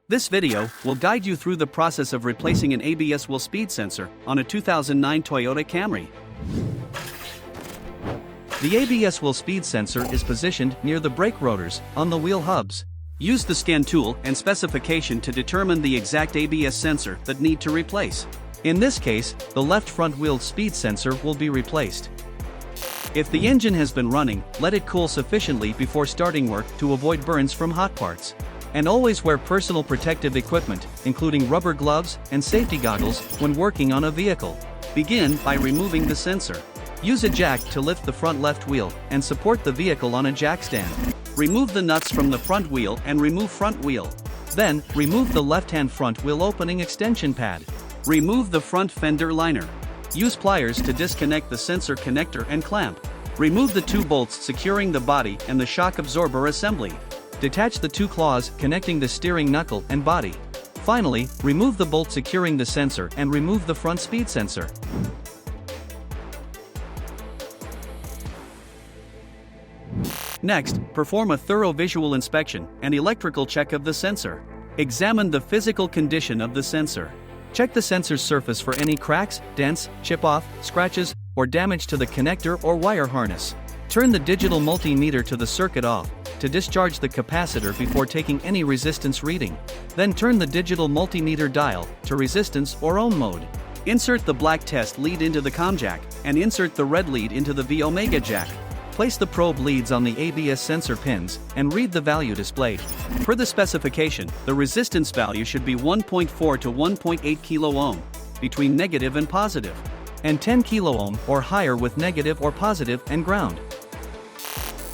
This video will guide you through the process of replacing an ABS wheel speed sensor on a 2009 Toyota Camry. The ABS wheel speed sensor is positioned near the brake rotors on the wheel hubs. Use the scan tool and specification to determine the exact ABS sensor that need to replace. In this case, the left front wheel speed sensor will be replaced. If the engine has been running, let it cool sufficiently before starting work to avoid burns from hot parts. And always wear personal protective equipment, including rubber gloves and safety goggles, when working on a vehicle. Begin by removing the sensor. Use a jack to lift the front left wheel and support the vehicle on a jack stand. Remove the nuts from the front wheel and remove front wheel. Then, remove the left-hand front wheel opening extension pad. Remove the front fender liner. Use pliers to disconnect the sensor connector and clamp. Remove the two bolts securing the body and the shock absorber assembly. Detach the two claws connecting the steering knuckle and body. Finally, remove the bolt securing the sensor and remove the front speed sensor. Next, perform a thorough visual inspection and electrical check of the sensor. Examine the physical condition of the sensor. Check the sensor's surface for any cracks, dents, chip-off, scratches, or damage to the connector or wire harness. Turn the digital multimeter to the circuit off to discharge the capacitor before taking any resistance reading. Then turn the digital multimeter dial to resistance or ohm mode. Insert the black test lead into the COM jack and insert the red lead into the V omega jack. Place the probe leads on the ABS sensor pins and read the value displayed. Per the specification, the resistance value should be 1.4 to 1.8 kilo ohm, between negative and positive, and 10 kilo ohm or higher with negative or positive and ground.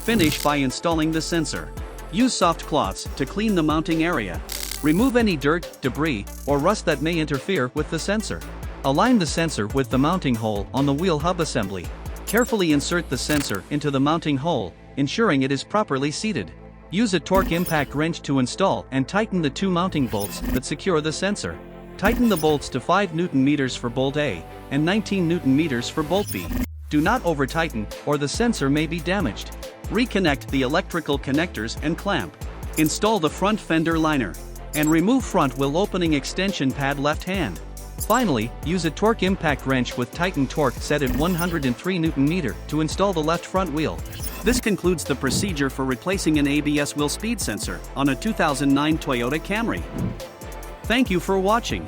Finish by installing the sensor. Use soft cloths to clean the mounting area. Remove any dirt, debris, or rust that may interfere with the sensor. Align the sensor with the mounting hole on the wheel hub assembly. Carefully insert the sensor into the mounting hole, ensuring it is properly seated. Use a torque impact wrench to install and tighten the two mounting bolts that secure the sensor. Tighten the bolts to 5 Nm for bolt A and 19 Nm for bolt B. Do not over-tighten or the sensor may be damaged. Reconnect the electrical connectors and clamp. Install the front fender liner. And remove front wheel opening extension pad left hand. Finally, use a torque impact wrench with tightened torque set at 103 Nm to install the left front wheel. This concludes the procedure for replacing an ABS wheel speed sensor on a 2009 Toyota Camry. Thank you for watching.